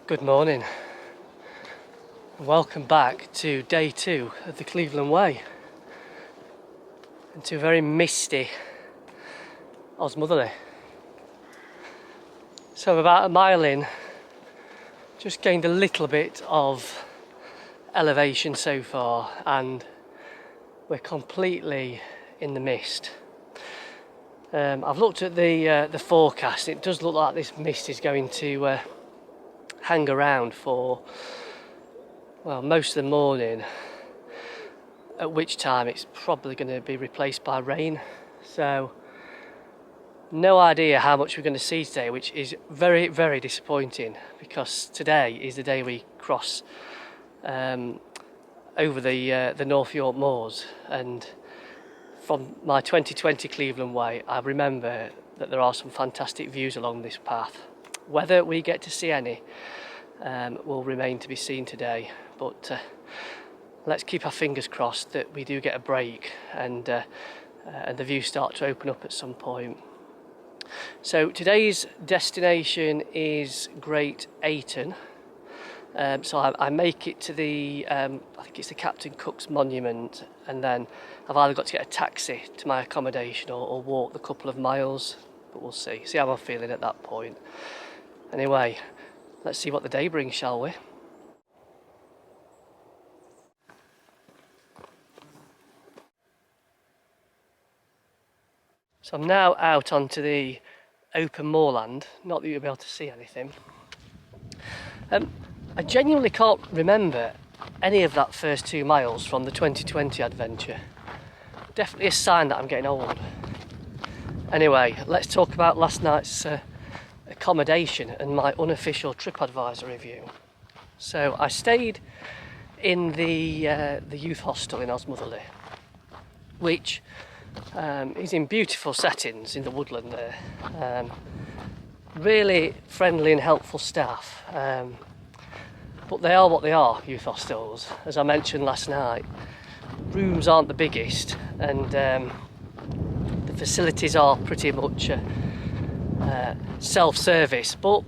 Good morning. Welcome back to day 2 of the Cleveland Way and to a very misty Osmotherley. So I'm about a mile in, just gained a little bit of elevation so far and we're completely in the mist. I've looked at the forecast. It does look like this mist is going to hang around for most of the morning, at which time it's probably going to be replaced by rain. So no idea how much we're going to see today, which is very, very disappointing because today is the day we cross over the North York Moors, and from my 2020 Cleveland Way I remember that there are some fantastic views along this path. Whether we get to see any will remain to be seen today, but let's keep our fingers crossed that we do get a break and the views start to open up at some point. So today's destination is Great Ayton. So I make it to the, I think it's the Captain Cook's Monument, and then I've either got to get a taxi to my accommodation or walk the couple of miles, but we'll see how I'm feeling at that point. Anyway, let's see what the day brings, shall we? So I'm now out onto the open moorland, not that you'll be able to see anything. I genuinely can't remember any of that first 2 miles from the 2020 adventure. Definitely a sign that I'm getting old. Anyway, let's talk about last night's accommodation and my unofficial TripAdvisor review. So I stayed in the youth hostel in Osmotherley, which is in beautiful settings in the woodland there. Really friendly and helpful staff. But they are what they are, youth hostels. As I mentioned last night, rooms aren't the biggest, and the facilities are pretty much self-service, but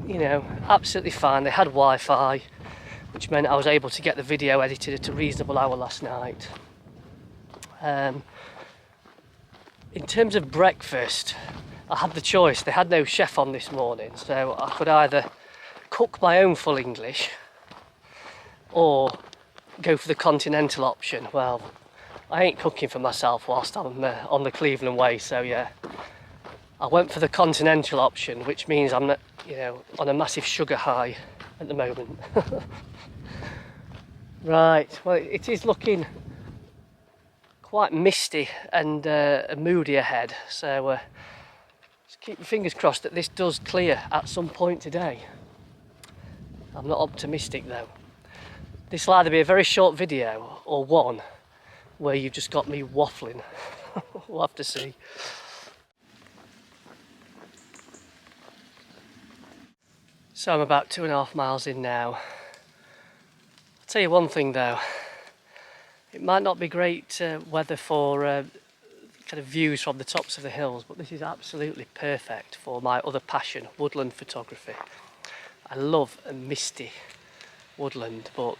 you know, absolutely fine. They had Wi-Fi, which meant I was able to get the video edited at a reasonable hour last night. In terms of breakfast, I had the choice. They had no chef on this morning, so I could either cook my own full English or go for the continental option. Well, I ain't cooking for myself whilst I'm on the Cleveland Way, so yeah, I went for the continental option, which means I'm not, on a massive sugar high at the moment. Right, well, it is looking quite misty and moody ahead, so just keep your fingers crossed that this does clear at some point today. I'm not optimistic though. This will either be a very short video or one where you've just got me waffling. We'll have to see. So I'm about 2.5 miles in now. I'll tell you one thing though, it might not be great weather for kind of views from the tops of the hills, but this is absolutely perfect for my other passion, woodland photography. I love a misty woodland, but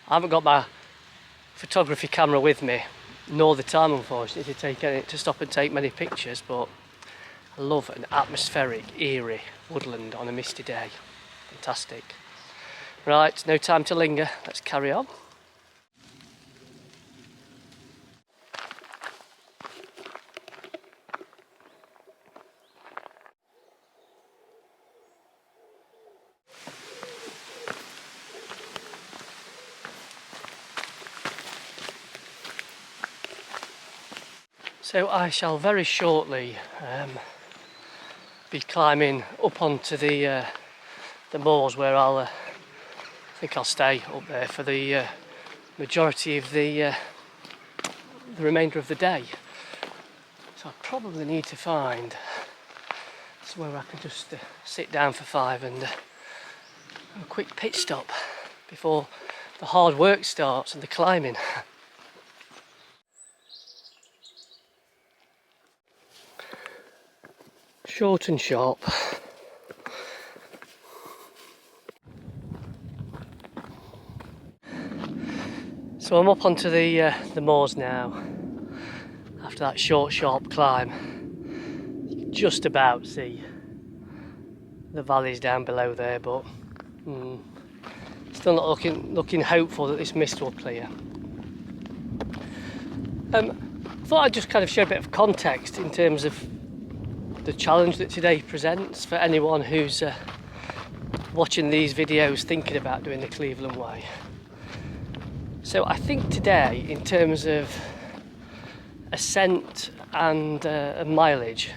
I haven't got my photography camera with me, nor the time unfortunately to stop and take many pictures, but I love an atmospheric, eerie woodland on a misty day. Fantastic. Right, no time to linger, let's carry on. So I shall very shortly be climbing up onto the moors where I think I'll stay up there for the majority of the remainder of the day. So I probably need to find somewhere where I can just sit down for 5 and a quick pit stop before the hard work starts and the climbing. Short and sharp. So I'm up onto the moors now. After that short, sharp climb, you can just about see the valleys down below there, but still not looking hopeful that this mist will clear. I thought I'd just kind of share a bit of context in terms of the challenge that today presents for anyone who's watching these videos thinking about doing the Cleveland Way. So I think today, in terms of ascent and mileage,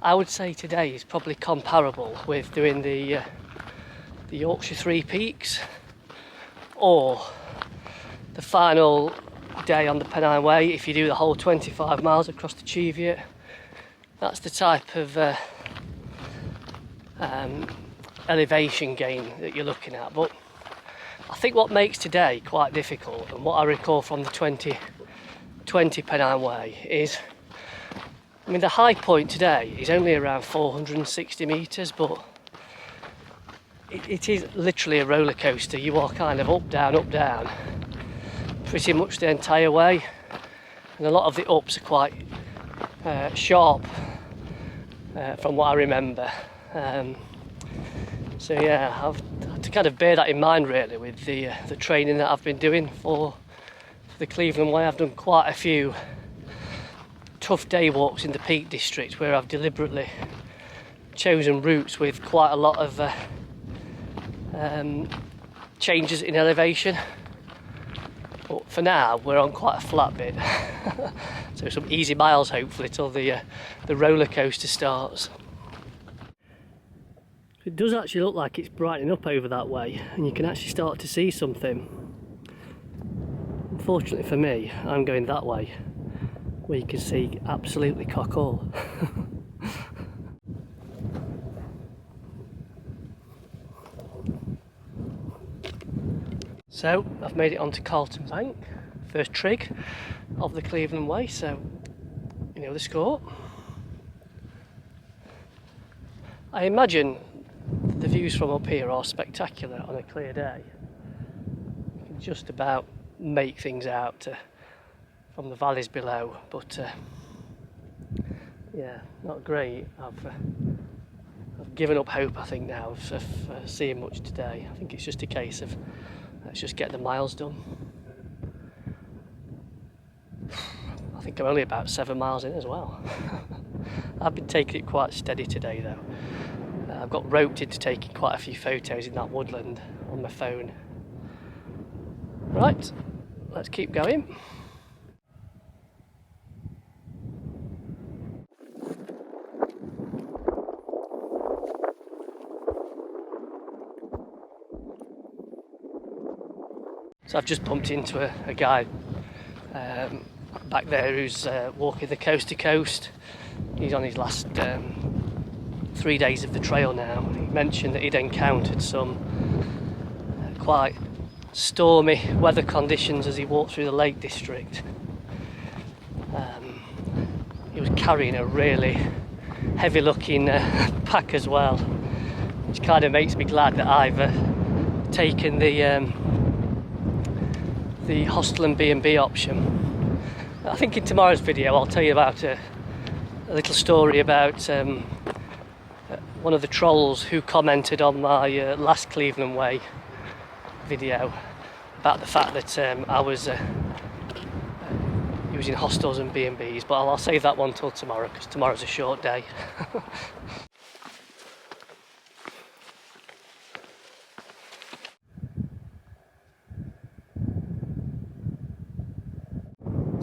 I would say today is probably comparable with doing the Yorkshire Three Peaks or the final day on the Pennine Way if you do the whole 25 miles across the Cheviot. That's the type of elevation gain that you're looking at. But I think what makes today quite difficult, and what I recall from the 2020 Pennine Way, is, I mean, the high point today is only around 460 metres, but it is literally a roller coaster. You are kind of up, down, pretty much the entire way, and a lot of the ups are quite sharp from what I remember. So yeah, I've had to kind of bear that in mind really with the training that I've been doing for the Cleveland Way. I've done quite a few tough day walks in the Peak District where I've deliberately chosen routes with quite a lot of changes in elevation. But for now, we're on quite a flat bit, so some easy miles hopefully till the roller coaster starts. It does actually look like it's brightening up over that way, and you can actually start to see something. Unfortunately for me, I'm going that way, where you can see absolutely cock all. So I've made it onto Carlton Bank, first trig of the Cleveland Way, so you know the score. I imagine the views from up here are spectacular on a clear day. You can just about make things out from the valleys below, but yeah, not great. I've given up hope, I think, now of seeing much today. I think it's just a case of let's just get the miles done. I think I'm only about 7 miles in as well. I've been taking it quite steady today though. I've got roped into taking quite a few photos in that woodland on my phone. Right, let's keep going. So I've just bumped into a guy back there who's walking the coast to coast. He's on his last 3 days of the trail now. He mentioned that he'd encountered some quite stormy weather conditions as he walked through the Lake District. He was carrying a really heavy looking pack as well, which kind of makes me glad that I've taken the Hostel and B&B option. I think in tomorrow's video I'll tell you about a little story about one of the trolls who commented on my last Cleveland Way video about the fact that I was using hostels and B&Bs, but I'll save that one till tomorrow because tomorrow's a short day.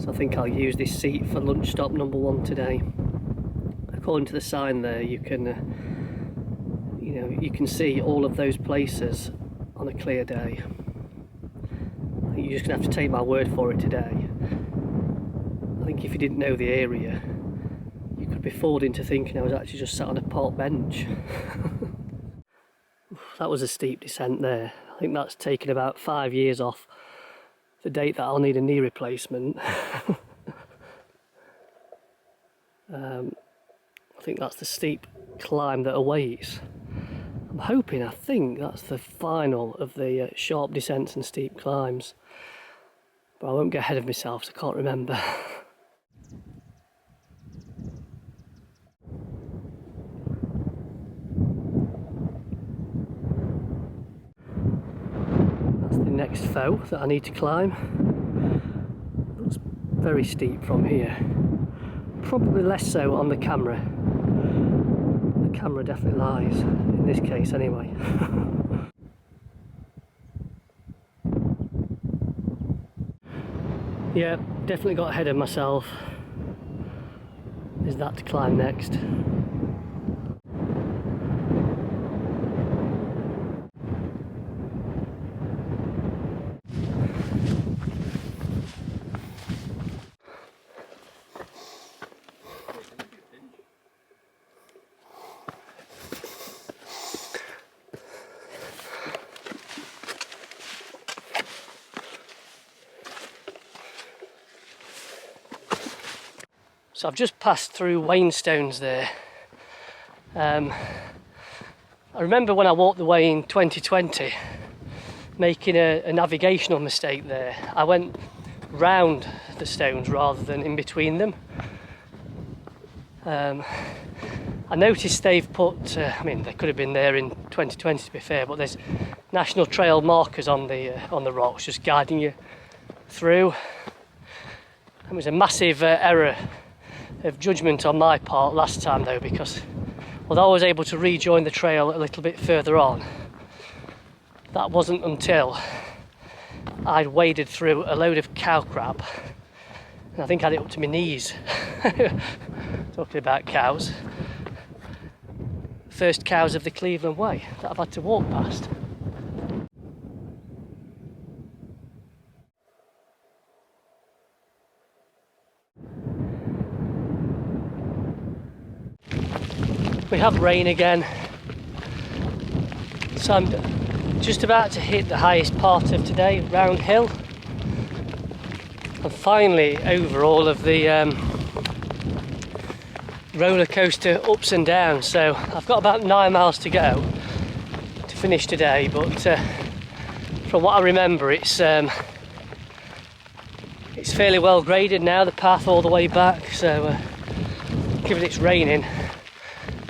So I think I'll use this seat for lunch stop number 1 today. According to the sign there, you can see all of those places on a clear day. I think you're just going to have to take my word for it today. I think if you didn't know the area, you could be fooled into thinking I was actually just sat on a park bench. That was a steep descent there. I think that's taken about 5 years off the date that I'll need a knee replacement. I think that's the steep climb that awaits. I think that's the final of the sharp descents and steep climbs. but I won't get ahead of myself, so I can't remember. That's the next foe that I need to climb. Looks very steep from here. Probably less so on the camera. The camera definitely lies, in this case anyway. Yeah, definitely got ahead of myself. There's that to climb next. So I've just passed through Wainstones there. I remember when I walked the way in 2020 making a navigational mistake there. I went round the stones rather than in between them. I noticed they've put, I mean they could have been there in 2020 to be fair, but there's national trail markers on the rocks just guiding you through. It was a massive error of judgment on my part last time though, because although I was able to rejoin the trail a little bit further on, that wasn't until I'd waded through a load of cow crap, and I think I had it up to my knees. Talking about cows, first cows of the Cleveland Way that I've had to walk past. We have rain again, so I'm just about to hit the highest part of today, Round Hill. I'm finally over all of the roller coaster ups and downs, so I've got about 9 miles to go to finish today, but from what I remember it's fairly well graded now, the path all the way back, so given it's raining,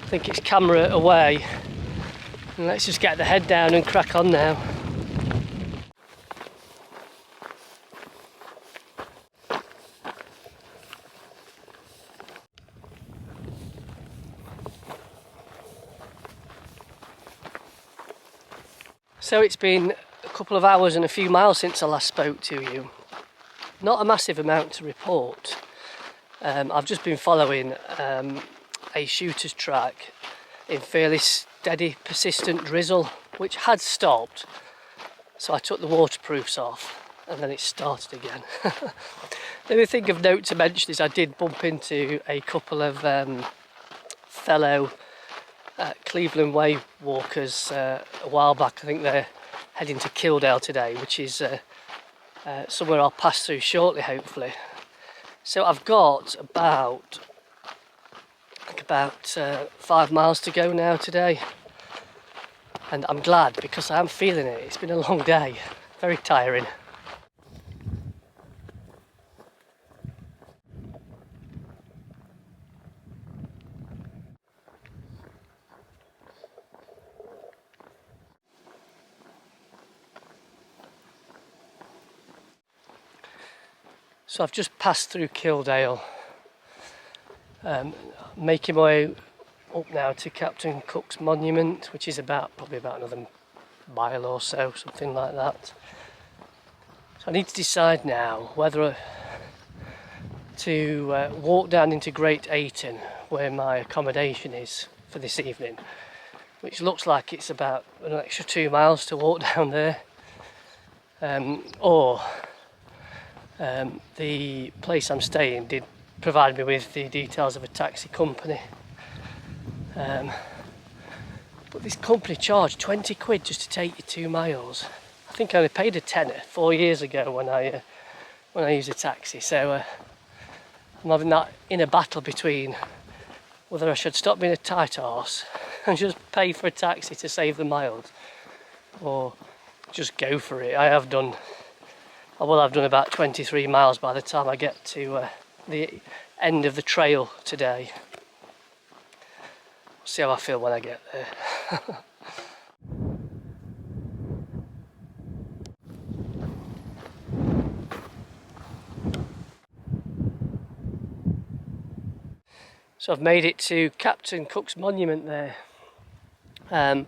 I think it's camera away, and let's just get the head down and crack on now. So it's been a couple of hours and a few miles since I last spoke to you. Not a massive amount to report. I've just been following a shooter's track in fairly steady, persistent drizzle, which had stopped. So I took the waterproofs off and then it started again. The only thing of note to mention is I did bump into a couple of fellow Cleveland Way walkers a while back. I think they're heading to Gribdale today, which is somewhere I'll pass through shortly, hopefully. So I've got about 5 miles to go now today, and I'm glad because I am feeling it. It's been a long day, very tiring. So I've just passed through Gribdale, making my way up now to Captain Cook's Monument, which is probably about another mile or so, something like that. So I need to decide now whether to walk down into Great Ayton, where my accommodation is for this evening, which looks like it's about an extra 2 miles to walk down there, or the place I'm staying did provide me with the details of a taxi company, but this company charged 20 quid just to take you 2 miles. I think I only paid a tenner 4 years ago when I used a taxi, so I'm having that inner battle between whether I should stop being a tight arse and just pay for a taxi to save the miles, or just go for it. I have done I will have done about 23 miles by the time I get to the end of the trail today. See how I feel when I get there. So I've made it to Captain Cook's Monument there. You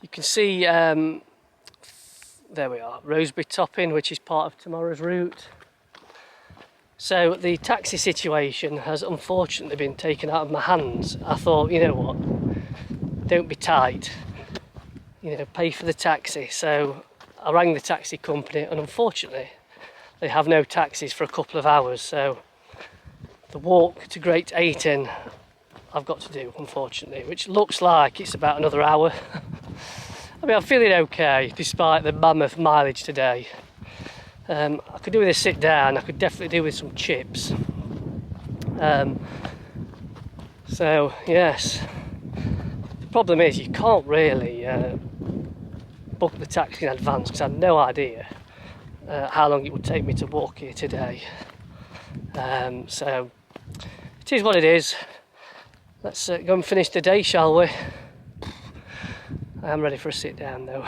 can see, there we are, Rosebery Topping, which is part of tomorrow's route. So the taxi situation has unfortunately been taken out of my hands. I thought, you know what, don't be tight, you know, pay for the taxi. So I rang the taxi company, and unfortunately they have no taxis for a couple of hours. So the walk to Great Ayton I've got to do, unfortunately, which looks like it's about another hour. I mean, I'm feeling okay despite the mammoth mileage today. I could do with a sit down. I could definitely do with some chips. So yes, the problem is you can't really book the taxi in advance because I had no idea how long it would take me to walk here today. So it is what it is. Let's go and finish the day, shall we? I am ready for a sit down though.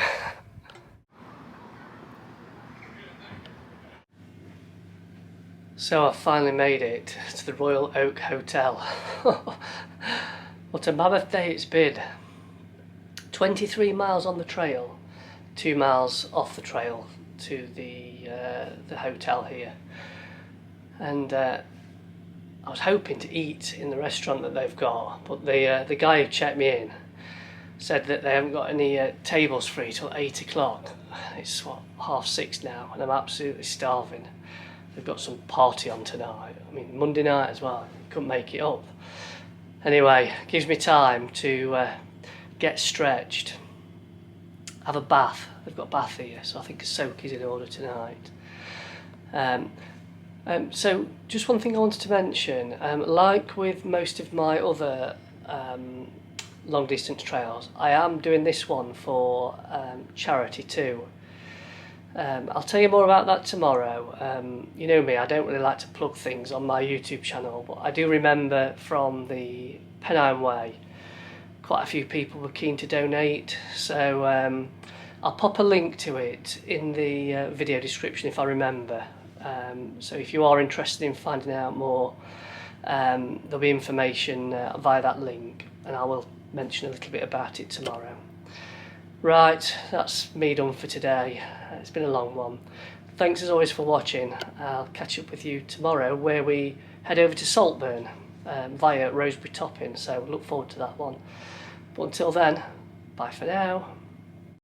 So I've finally made it to the Royal Oak Hotel. What a mammoth day it's been. 23 miles on the trail, 2 miles off the trail to the hotel here. And I was hoping to eat in the restaurant that they've got, but the guy who checked me in said that they haven't got any tables free till 8 o'clock. It's what, 6:30 now, and I'm absolutely starving. They've got some party on tonight. I mean, Monday night as well. Couldn't make it up. Anyway, gives me time to get stretched, have a bath. They've got a bath here, so I think a soak is in order tonight. So just one thing I wanted to mention, like with most of my other long distance trails, I am doing this one for charity too. I'll tell you more about that tomorrow. You know me, I don't really like to plug things on my YouTube channel, but I do remember from the Pennine Way, quite a few people were keen to donate, so I'll pop a link to it in the video description if I remember. So if you are interested in finding out more, there'll be information via that link, and I will mention a little bit about it tomorrow. Right, that's me done for today. It's been a long one. Thanks as always for watching. I'll catch up with you tomorrow where we head over to Saltburn via Rosebery Topping, so look forward to that one. But until then, bye for now.